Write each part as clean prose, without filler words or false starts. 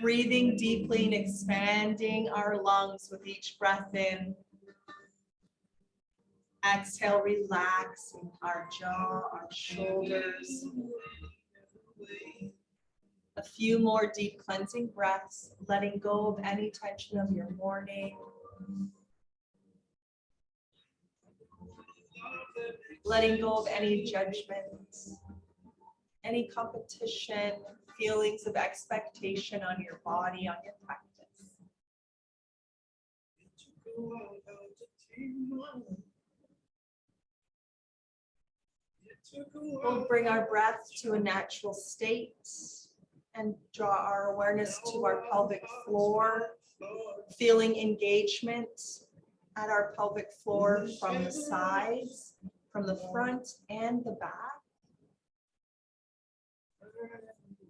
Breathing deeply and expanding our lungs with each breath in. Exhale, relaxing our jaw, our shoulders. A few more deep cleansing breaths, letting go of any tension of your morning. Letting go of any judgments, any competition, feelings of expectation on your body, on your practice. We'll bring our breath to a natural state and draw our awareness to our pelvic floor, feeling engagement at our pelvic floor from the sides, from the front and the back.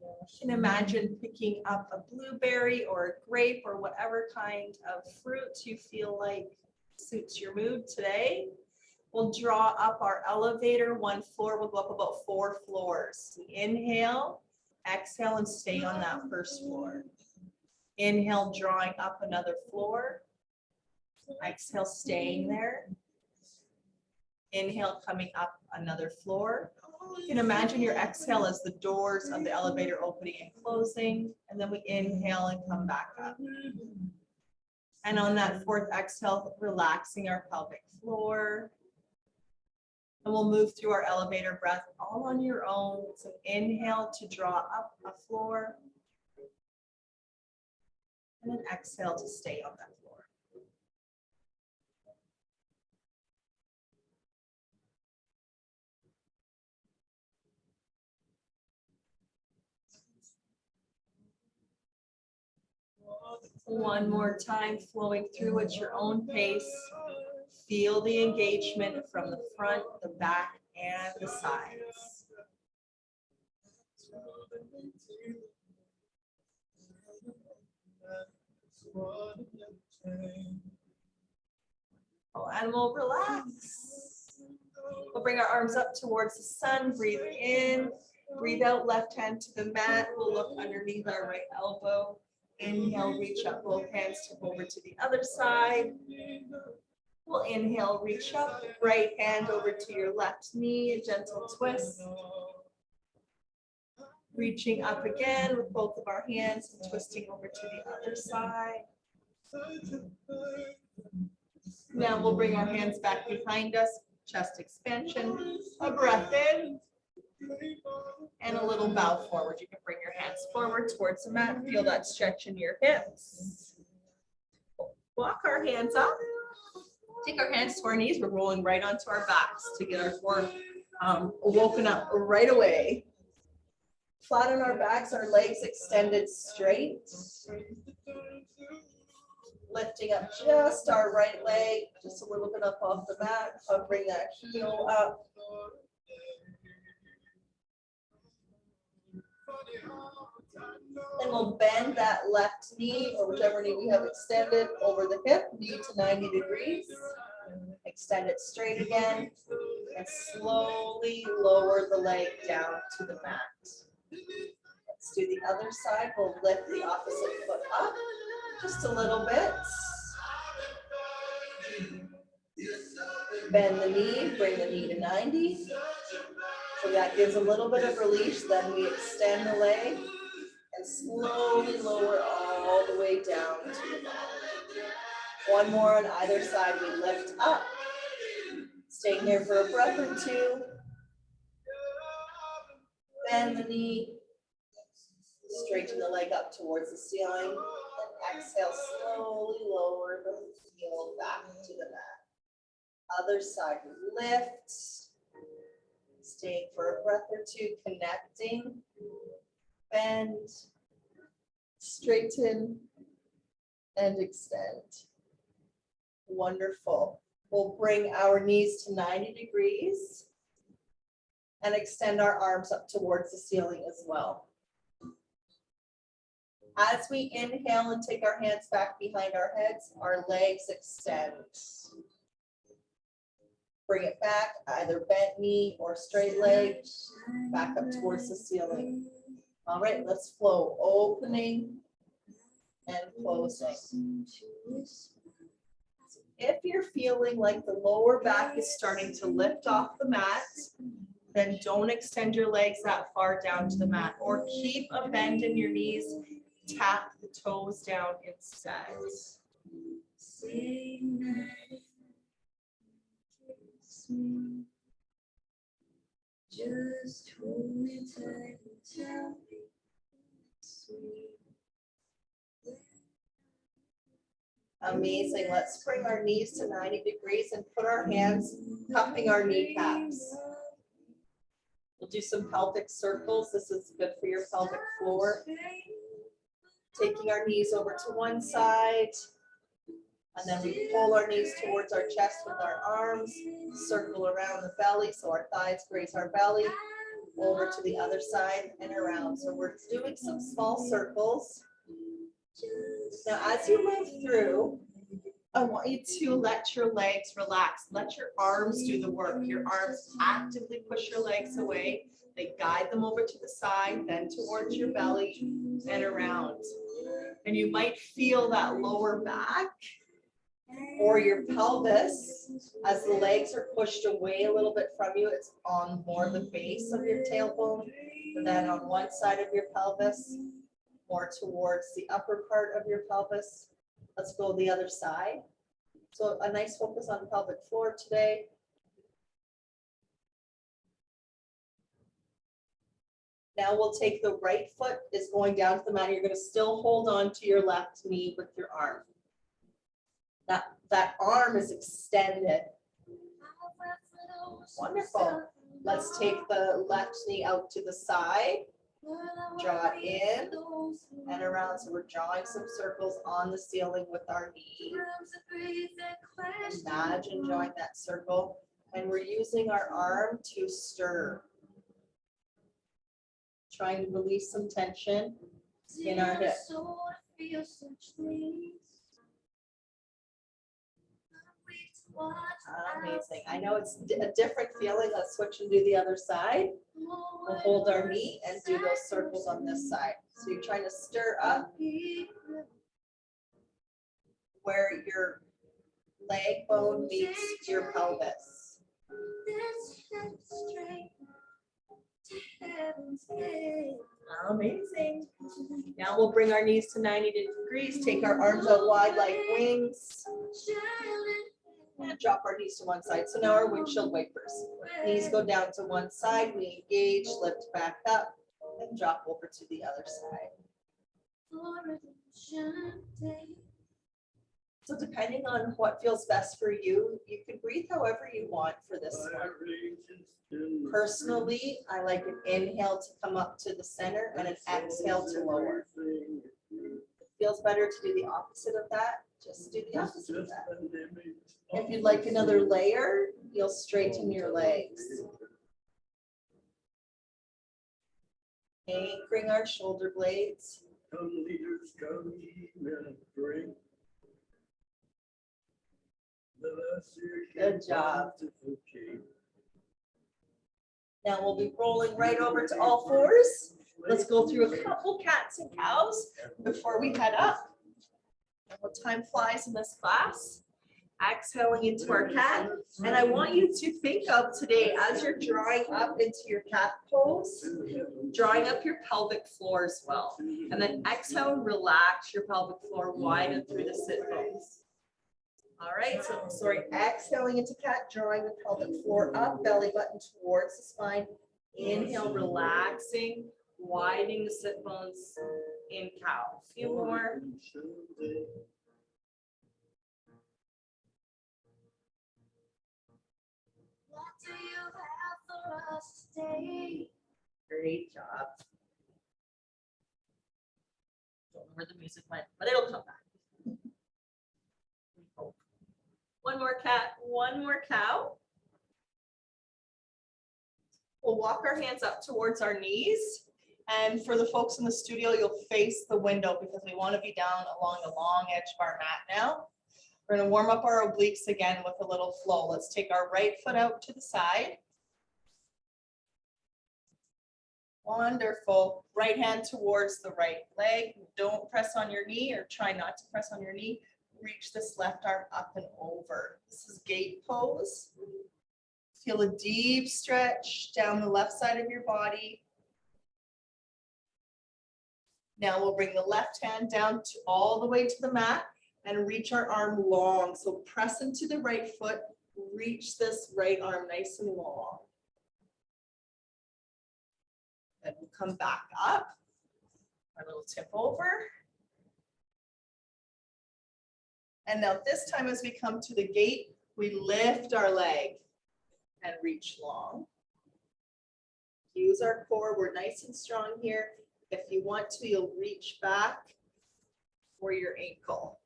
You can imagine picking up a blueberry or a grape or whatever kind of fruit you feel like suits your mood today. We'll draw up our elevator. One floor, we'll go up about 4 floors. Inhale, exhale, and stay on that first floor. Inhale, drawing up another floor. Exhale, staying there. Inhale, coming up another floor. You can imagine your exhale as the doors of the elevator opening and closing, and then we inhale and come back up. And on that 4th exhale, relaxing our pelvic floor. And we'll move through our elevator breath all on your own. So inhale to draw up a floor. And then exhale to stay on that floor. One more time, flowing through at your own pace. Feel the engagement from the front, the back, and the sides. Oh, and we'll relax. We'll bring our arms up towards the sun. Breathe in. Breathe out, left hand to the mat. We'll look underneath our right elbow. Inhale, reach up, both hands tip over to the other side. We'll inhale, reach up, right hand over to your left knee, a gentle twist. Reaching up again with both of our hands and twisting over to the other side. Now we'll bring our hands back behind us, chest expansion, a breath in, and a little bow forward. You can bring your hands forward towards the mat, feel that stretch in your hips. Walk our hands up. Take our hands to our knees. We're rolling right onto our backs to get our core woken up right away. Flat on our backs, our legs extended straight. Lifting up just our right leg, just a little bit up off the mat, hovering that heel up. And we'll bend that left knee, or whichever knee we have extended, over the hip, knee to 90 degrees. Extend it straight again, and slowly lower the leg down to the mat. Let's do the other side. We'll lift the opposite foot up just a little bit. Bend the knee, bring the knee to 90. So that gives a little bit of release. Then we extend the leg and slowly lower all the way down to the mat. One more on either side. We lift up. Staying here for a breath or two. Bend the knee. Straighten the leg up towards the ceiling. And exhale, slowly lower the heel back to the mat. Other side, lift. Staying for a breath or two, connecting. Bend. Straighten. And extend. Wonderful. We'll bring our knees to 90 degrees and extend our arms up towards the ceiling as well. As we inhale and take our hands back behind our heads, our legs extend. Bring it back, either bent knee or straight leg, back up towards the ceiling. All right, let's flow. Opening and closing. If you're feeling like the lower back is starting to lift off the mat, then don't extend your legs that far down to the mat, or keep a bend in your knees, tap the toes down instead. Just hold me tight and tell me sweet. Amazing. Let's bring our knees to 90 degrees and put our hands cupping our kneecaps. We'll do some pelvic circles. This is good for your pelvic floor. Taking our knees over to one side. And then we pull our knees towards our chest with our arms. Circle around the belly so our thighs graze our belly. Over to the other side and around. So we're doing some small circles. Now, as you move through, I want you to let your legs relax. Let your arms do the work. Your arms actively push your legs away. They guide them over to the side, then towards your belly and around. And you might feel that lower back or your pelvis as the legs are pushed away a little bit from you. It's on more the base of your tailbone than on one side of your pelvis, more towards the upper part of your pelvis. Let's go the other side. So a nice focus on pelvic floor today. Now we'll take the right foot is going down to the mat. You're going to still hold on to your left knee with your arm. That arm is extended. Wonderful. Let's take the left knee out to the side. Draw it in and around. So we're drawing some circles on the ceiling with our knee. Imagine drawing that circle. And we're using our arm to stir. Trying to release some tension in our hips. Amazing. I know it's a different feeling. Let's switch and do the other side. We'll hold our knee and do those circles on this side. So you're trying to stir up where your leg bone meets your pelvis. Amazing. Now we'll bring our knees to 90 degrees. Take our arms out wide like wings. And drop our knees to one side. So now our windshield wipers. Knees go down to one side. We engage, lift back up, and drop over to the other side. So depending on what feels best for you, you can breathe however you want for this one. Personally, I like an inhale to come up to the center and an exhale to lower. It feels better to do the opposite of that. Just do the opposite of that. If you'd like another layer, you'll straighten your legs. Anchoring our shoulder blades. Good job. Now we'll be rolling right over to all fours. Let's go through a couple cats and cows before we head up. What time flies in this class. Exhaling into our cat. And I want you to think of today as you're drawing up into your cat pose, drawing up your pelvic floor as well. And then exhale and relax your pelvic floor, widen through the sit bones. All right, so exhaling into cat, drawing the pelvic floor up, belly button towards the spine. Inhale, relaxing, widening the sit bones in cow. A few more. What do you have for us today? Great job. Don't know where the music went, but it'll come back. One more cat, one more cow. We'll walk our hands up towards our knees. And for the folks in the studio, you'll face the window because we want to be down along the long edge of our mat now. We're going to warm up our obliques again with a little flow. Let's take our right foot out to the side. Wonderful. Right hand towards the right leg. Don't press on your knee or try not to press on your knee. Reach this left arm up and over. This is gate pose. Feel a deep stretch down the left side of your body. Now we'll bring the left hand down to all the way to the mat and reach our arm long. So press into the right foot, reach this right arm nice and long. Then we'll come back up, our little tip over. And now this time as we come to the gate, we lift our leg and reach long. Use our core, we're nice and strong here. If you want to, you'll reach back for your ankle.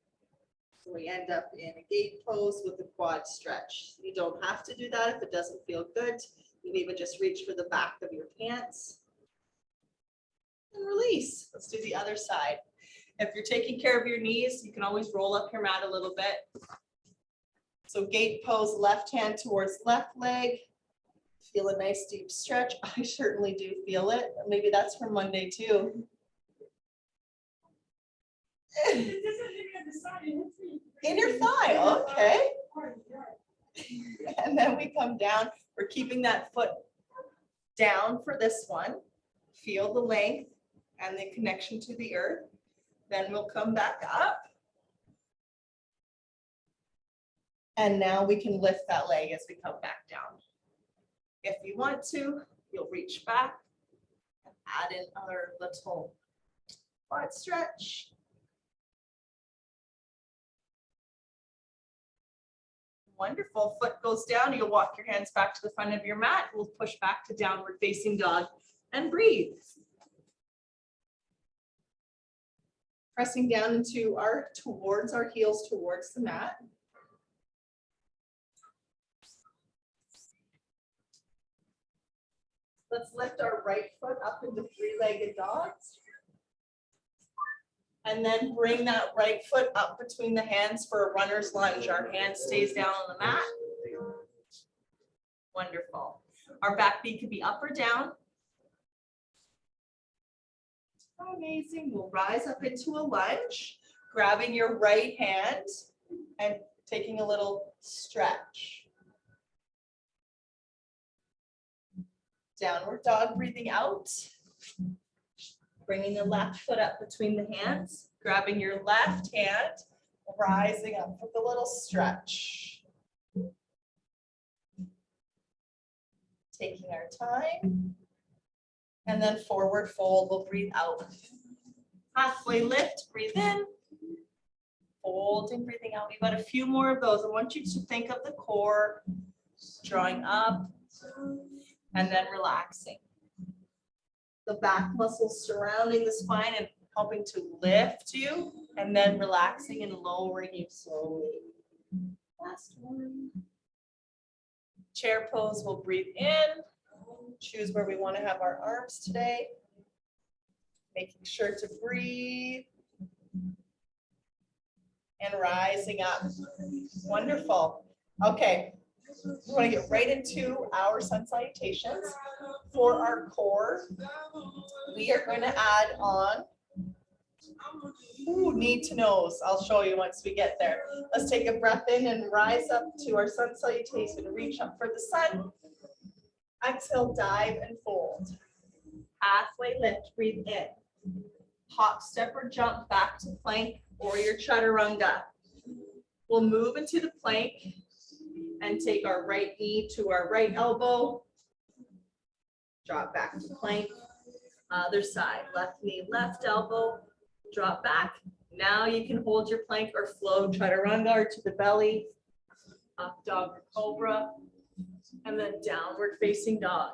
So we end up in a gate pose with a quad stretch. You don't have to do that if it doesn't feel good. You can even just reach for the back of your pants. And release. Let's do the other side. If you're taking care of your knees, you can always roll up your mat a little bit. So gate pose, left hand towards left leg. Feel a nice deep stretch. I certainly do feel it. Maybe that's for Monday too. In your thigh, okay. And then we come down. We're keeping that foot down for this one. Feel the length and the connection to the earth. Then we'll come back up. And now we can lift that leg as we come back down. If you want to, you'll reach back and add in another little quad stretch. Wonderful. Foot goes down. You'll walk your hands back to the front of your mat. We'll push back to downward facing dog and breathe. Pressing down into towards our heels towards the mat. Let's lift our right foot up into three-legged dog. And then bring that right foot up between the hands for a runner's lunge. Our hand stays down on the mat. Wonderful. Our back knee could be up or down. Amazing. We'll rise up into a lunge, grabbing your right hand and taking a little stretch. Downward dog, breathing out. Bringing the left foot up between the hands, grabbing your left hand, rising up with a little stretch. Taking our time. And then forward fold, we'll breathe out. Halfway lift, breathe in. Folding, breathing out. We've got a few more of those. I want you to think of the core, drawing up, and then relaxing. The back muscles surrounding the spine and helping to lift you, and then relaxing and lowering you slowly. Last one. Chair pose, we'll breathe in. Choose where we want to have our arms today. Making sure to breathe. And rising up. Wonderful. Okay. We want to get right into our sun salutations. For our core, we are going to add on knee to nose. I'll show you once we get there. Let's take a breath in and rise up to our sun salutation. Reach up for the sun. Exhale, dive and fold. Halfway lift, breathe in. Hop, step, or jump back to plank or your chaturanga. We'll move into the plank and take our right knee to our right elbow. Drop back to plank. Other side, left knee, left elbow. Drop back. Now you can hold your plank or flow chaturanga or to the belly. Up dog or cobra. And then downward facing dog.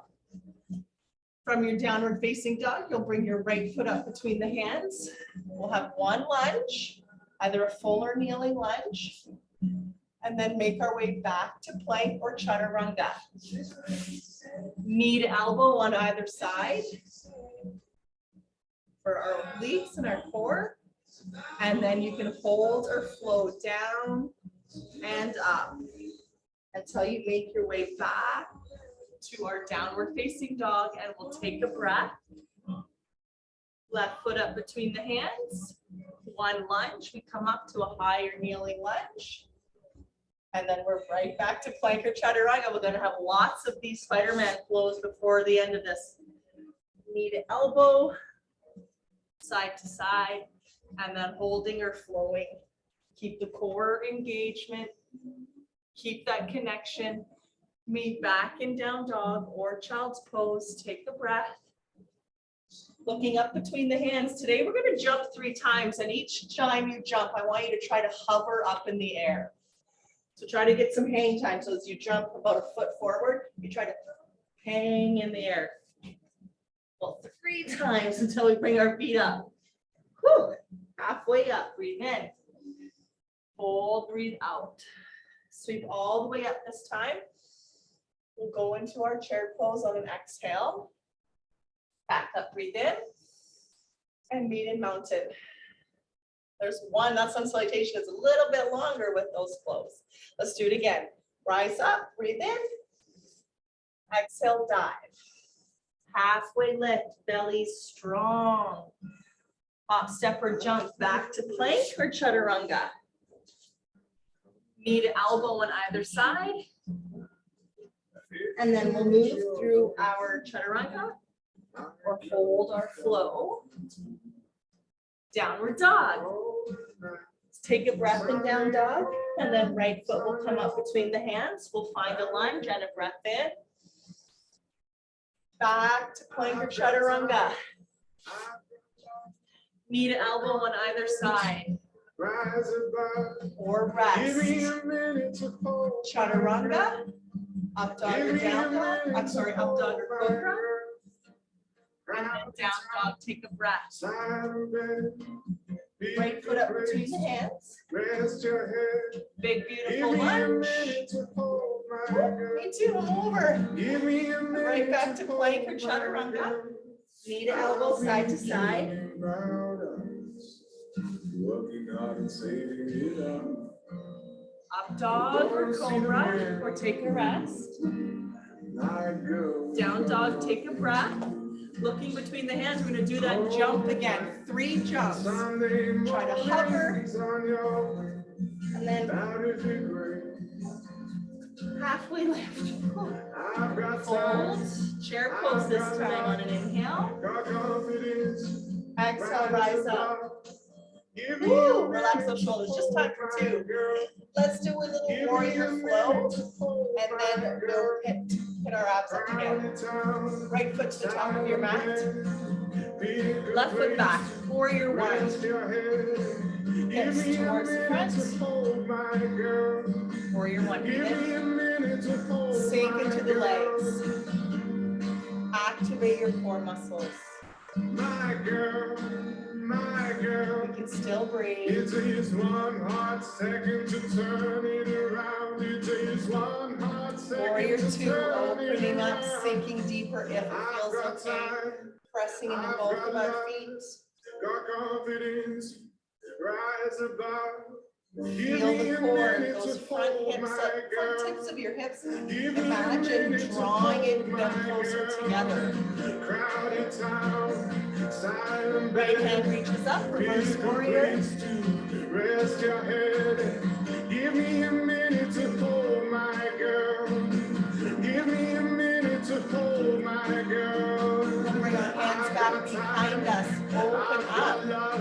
From your downward facing dog, you'll bring your right foot up between the hands. We'll have one lunge, either a full or kneeling lunge. And then make our way back to plank or chaturanga. Knee to elbow on either side for our obliques and our core. And then you can hold or flow down and up until you make your way back to our downward facing dog and we'll take a breath. Left foot up between the hands. One lunge, we come up to a higher kneeling lunge. And then we're right back to plank or chaturanga. We're gonna have lots of these Spider-Man flows before the end of this. Knee to elbow, side to side, and then holding or flowing. Keep the core engagement, keep that connection. Meet back in down dog or child's pose, take a breath. Looking up between the hands. Today we're gonna jump 3 times, and each time you jump, I want you to try to hover up in the air. So try to get some hang time. So as you jump about a foot forward, you try to hang in the air. Well, 3 times until we bring our feet up. Whew. Halfway up, breathe in. Hold, breathe out. Sweep all the way up this time. We'll go into our chair pose on an exhale. Back up, breathe in. And meet in mountain. There's one, that sun salutation is a little bit longer with those flows. Let's do it again. Rise up, breathe in. Exhale, dive. Halfway lift, belly strong. Hop, step, or jump back to plank or chaturanga. Knee to elbow on either side. And then we'll move through our chaturanga or hold our flow. Downward dog. Let's take a breath in down dog, and then right foot will come up between the hands. We'll find a lunge and a breath in. Back to plank or chaturanga. Knee to elbow on either side. Or rest. Chaturanga. Up dog or down dog. I'm sorry, up dog or cobra. And then down dog, take a breath. Right foot up between the hands. Big, beautiful lunge. Me too, I'm over. Right back to plank or chaturanga. Knee to elbow, side to side. Up dog or cobra, or take a rest. Down dog, take a breath. Looking between the hands, we're going to do that jump again. 3 jumps. Try to hover. And then halfway lift. Fold. Chair pose this time on an inhale. Exhale, rise up. Woo! Relax those shoulders. Just time for 2. Let's do a little warrior flow. And then we'll hit our abs up together. Right foot to the top of your mat. Left foot back. Warrior 1. Hips towards the front. Warrior 1. Breathe in. Sink into the legs. Activate your core muscles. My girl. We can still breathe. It takes 1 hot second to turn it around. It takes 1 hot second. Warrior 2, opening up, sinking deeper if it feels okay. Pressing into both of our feet. Got confidence, rise above. Feel the core, those front tips of your hips. Imagine drawing them closer together. Right hand reaches up, reverse warrior. Rest your head. Give me a minute to hold my girl. Give me a minute to hold my girl. We'll bring our hands back behind us. Open up.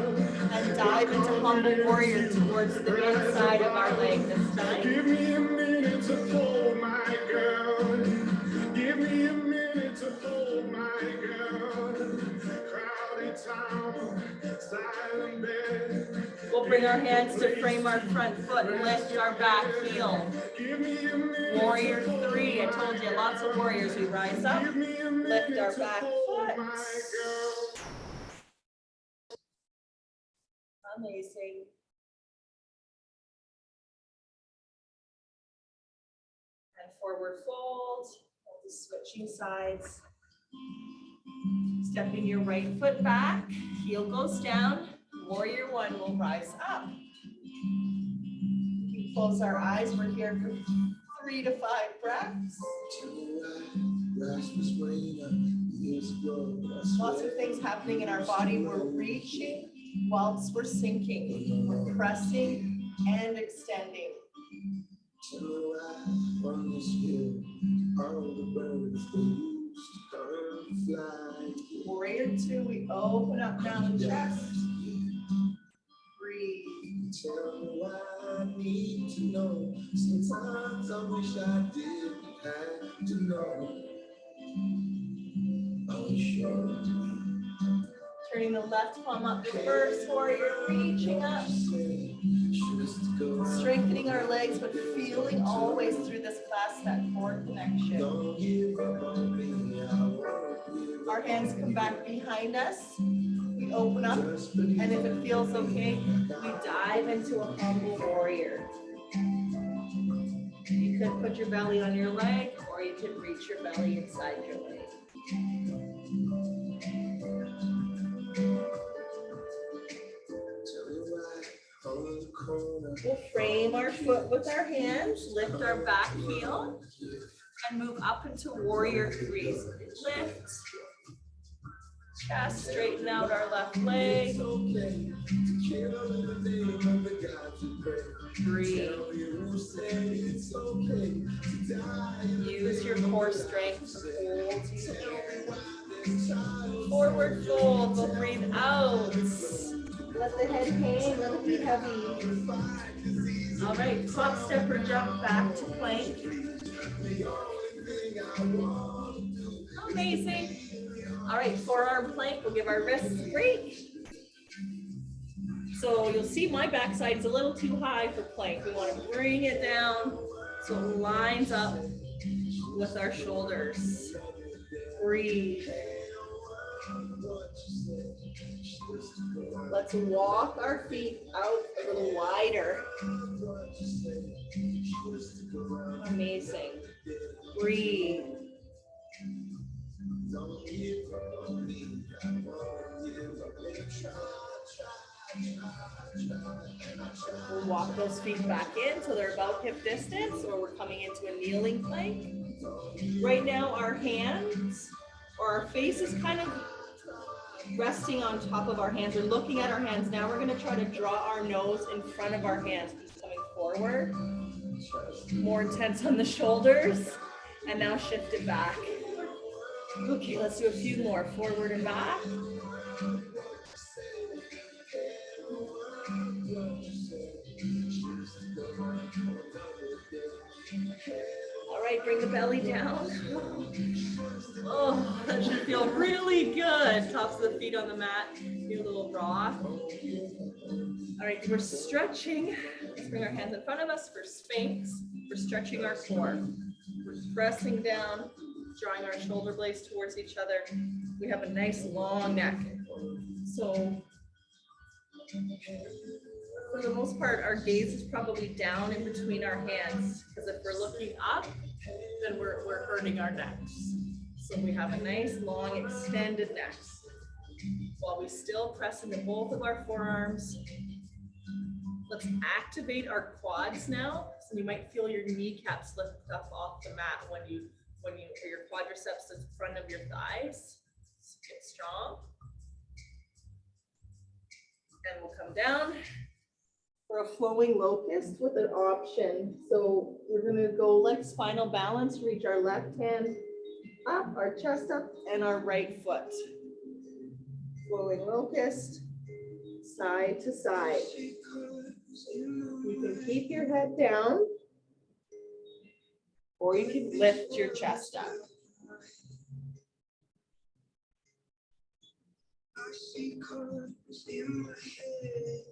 And dive into humble warrior towards the inside of our leg this time. Give me a minute to hold my girl. Give me a minute to hold my girl. Crowded town, silent bed. We'll bring our hands to frame our front foot and lift our back heel. Warrior 3, I told you, lots of warriors. We rise up, lift our back foot. Amazing. And forward fold, switching sides. Stepping your right foot back, heel goes down. Warrior 1 will rise up. We close our eyes. We're here for 3 to 5 breaths. Lots of things happening in our body. We're reaching whilst we're sinking. We're pressing and extending. Warrior two, we open up now the chest. Breathe. Tell me why I need to know. Sometimes I wish I didn't have to know. Turning the left palm up first, warrior, reaching up. Strengthening our legs, but feeling always through this class that core connection. Our hands come back behind us. We open up, and if it feels okay, we dive into a humble warrior. You could put your belly on your leg, or you could reach your belly inside your leg. We'll frame our foot with our hands, lift our back heel, and move up into warrior three. So lift, chest, straighten out our left leg. Breathe. Use your core strength to hold you here. Forward fold, we'll breathe out. Let the head hang, let it be heavy. All right, top step or jump back to plank. Amazing. All right, forearm plank, we'll give our wrists a break. So you'll see my backside's a little too high for plank. We want to bring it down so it lines up with our shoulders. Breathe. Let's walk our feet out a little wider. Amazing. Breathe. We'll walk those feet back in so they're about hip distance, or we're coming into a kneeling plank. Right now, our hands or our face is kind of resting on top of our hands. We're looking at our hands. Now we're going to try to draw our nose in front of our hands, coming forward. More intense on the shoulders. And now shift it back. Okay, let's do a few more. Forward and back. All right, bring the belly down. Oh, that should feel really good. Tops of the feet on the mat. Do a little rock. All right, we're stretching. Let's bring our hands in front of us for Sphinx. We're stretching our core. We're pressing down, drawing our shoulder blades towards each other. We have a nice long neck. So for the most part, our gaze is probably down in between our hands, because if we're looking up, then we're hurting our necks. So we have a nice, long, extended neck. While we still press into both of our forearms. Let's activate our quads now. So you might feel your kneecaps lift up off the mat when or your quadriceps is in front of your thighs. So get strong. And we'll come down for a flowing locust with an option. So we're going to go like spinal balance, reach our left hand up, our chest up, and our right foot. Flowing locust, side to side. You can keep your head down, or you can lift your chest up. I see colors in my head.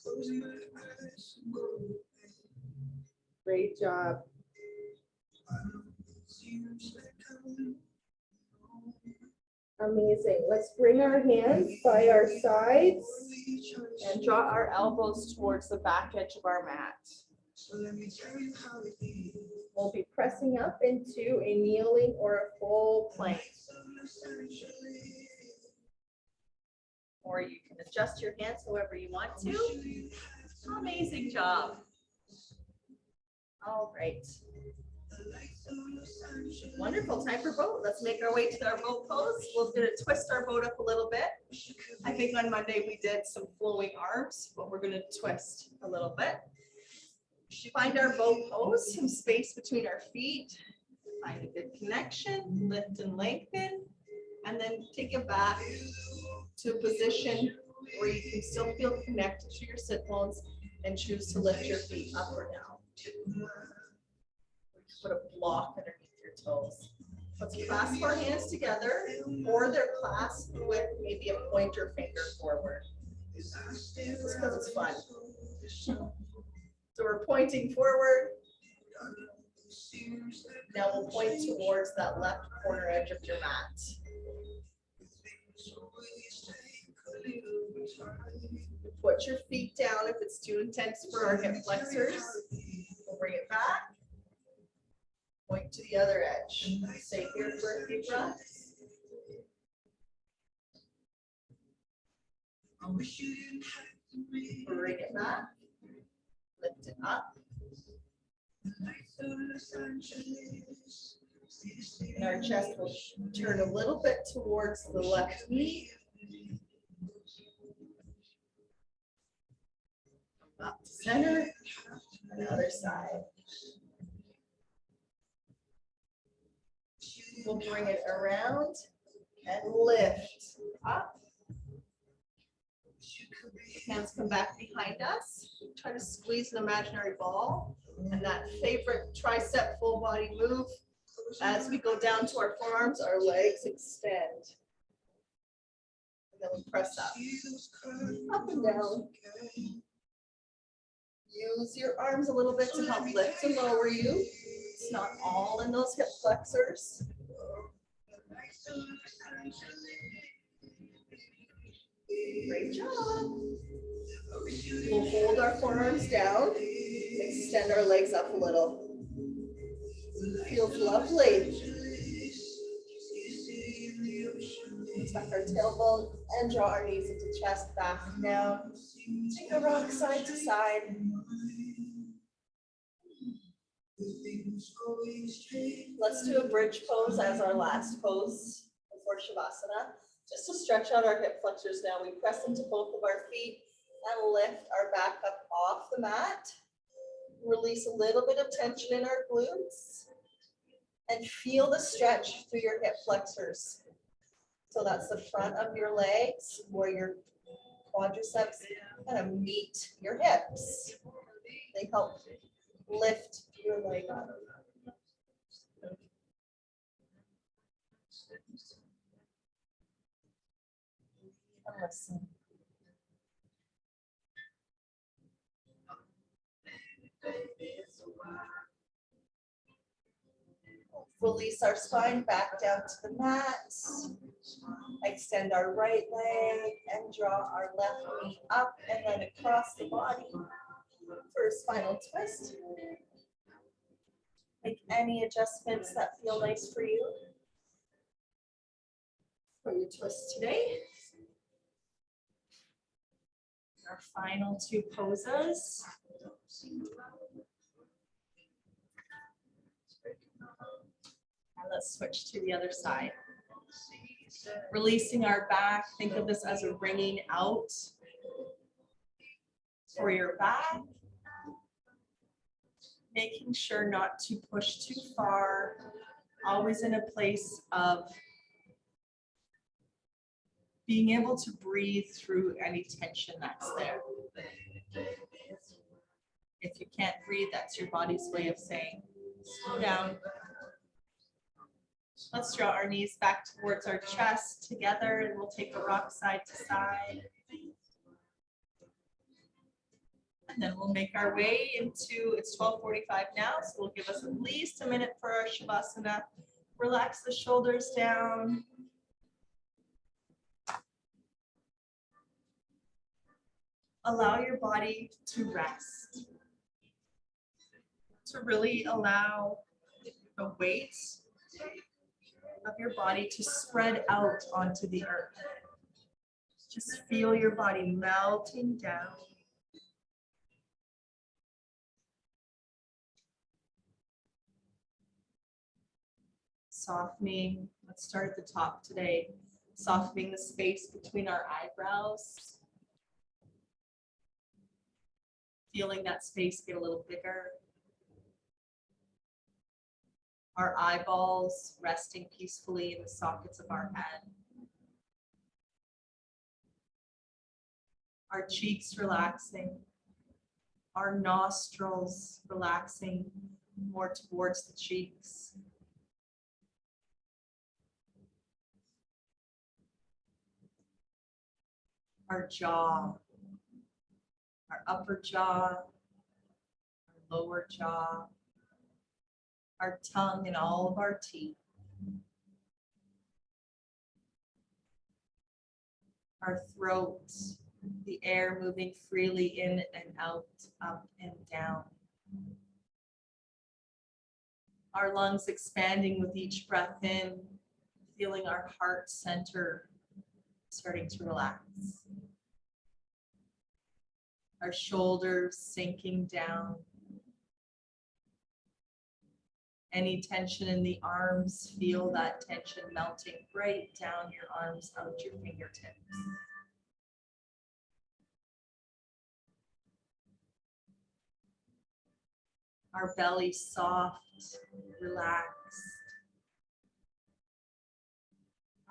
Closing my eyes and go away. Great job. Amazing. Let's bring our hands by our sides and draw our elbows towards the back edge of our mat. We'll be pressing up into a kneeling or a full plank. Or you can adjust your hands however you want to. Amazing job. All right. Wonderful, time for boat. Let's make our way to our boat pose. We're gonna twist our boat up a little bit. I think on Monday we did some flowing arms, but we're gonna twist a little bit. Find our boat pose, some space between our feet. Find a good connection, lift and lengthen, and then take it back to a position where you can still feel connected to your sit bones and choose to lift your feet up or down. Put a block underneath your toes. Let's clasp our hands together, or they're clasped with maybe a pointer finger forward. Just because it's fun. So we're pointing forward. Now we'll point towards that left corner edge of your mat. Put your feet down if it's too intense for our hip flexors. We'll bring it back. Point to the other edge. Stay here for a few breaths. Bring it back. Lift it up. And our chest will turn a little bit towards the left knee. Up to center. And the other side. We'll bring it around and lift up. Hands come back behind us. Try to squeeze an imaginary ball. And that favorite tricep full body move. As we go down to our forearms, our legs extend. And then we press up. Up and down. Use your arms a little bit to help lift and lower you. It's not all in those hip flexors. Great job. We'll hold our forearms down, extend our legs up a little. Feels lovely. Tuck our tailbone and draw our knees into chest, back and down. Take a rock side to side. Let's do a bridge pose as our last pose before Shavasana. Just to stretch out our hip flexors now, we press into both of our feet and lift our back up off the mat. Release a little bit of tension in our glutes and feel the stretch through your hip flexors. So that's the front of your legs where your quadriceps kind of meet your hips. They help lift your leg up. And listen. Release our spine back down to the mat. Extend our right leg and draw our left knee up and then across the body for a spinal twist. Make any adjustments that feel nice for you for your twist today. Our final two poses. And let's switch to the other side. Releasing our back, think of this as a wringing out for your back. Making sure not to push too far, always in a place of being able to breathe through any tension that's there. If you can't breathe, that's your body's way of saying, slow down. Let's draw our knees back towards our chest together, and we'll take a rock side to side. And then we'll make our way into, it's 12:45 now, so we'll give us at least a minute for our Shavasana. Relax the shoulders down. Allow your body to rest. To really allow the weight of your body to spread out onto the earth. Just feel your body melting down. softening. Let's start at the top today. Softening the space between our eyebrows. Feeling that space get a little bigger. Our eyeballs resting peacefully in the sockets of our head. Our cheeks relaxing. Our nostrils relaxing more towards the cheeks. Our jaw, our upper jaw, our lower jaw, our tongue and all of our teeth. Our throat, the air moving freely in and out, up and down. Our lungs expanding with each breath in, feeling our heart center starting to relax. Our shoulders sinking down. Any tension in the arms, feel that tension melting right down your arms, out your fingertips. Our belly soft, relaxed.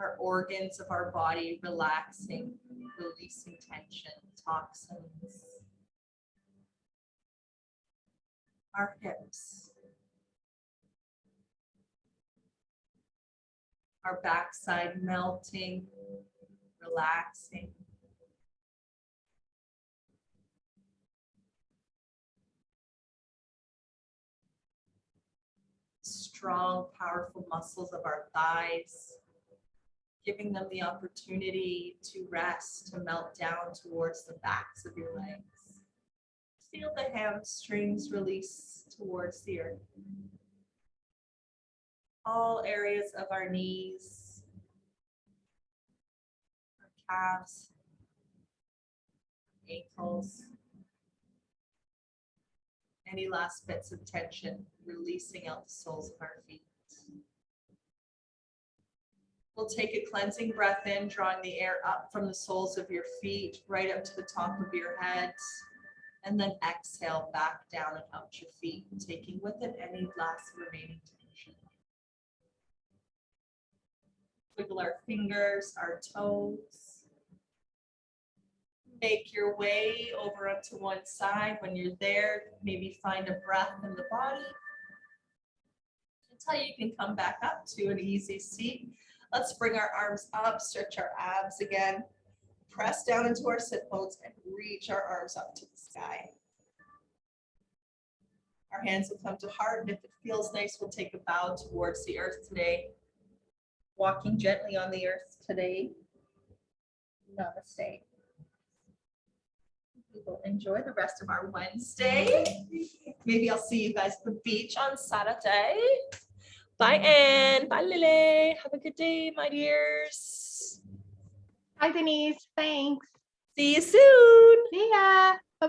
Our organs of our body relaxing, releasing tension, toxins. Our hips. Our backside melting, relaxing. Strong, powerful muscles of our thighs, giving them the opportunity to rest, to melt down towards the backs of your legs. Feel the hamstrings release towards the earth. All areas of our knees, our calves, ankles. Any last bits of tension, releasing out the soles of our feet. We'll take a cleansing breath in, drawing the air up from the soles of your feet, right up to the top of your head. And then exhale back down and out your feet, taking with it any last remaining tension. Wiggle our fingers, our toes. Make your way over up to one side. When you're there, maybe find a breath in the body until you can come back up to an easy seat. Let's bring our arms up, stretch our abs again. Press down into our sit bones and reach our arms up to the sky. Our hands will come to heart, and if it feels nice, we'll take a bow towards the earth today. Walking gently on the earth today. Namaste. We will enjoy the rest of our Wednesday. Maybe I'll see you guys at the beach on Saturday. Bye, Anne. Bye, Lily. Have a good day, my dears. Hi, Denise. Thanks. See you soon. See ya.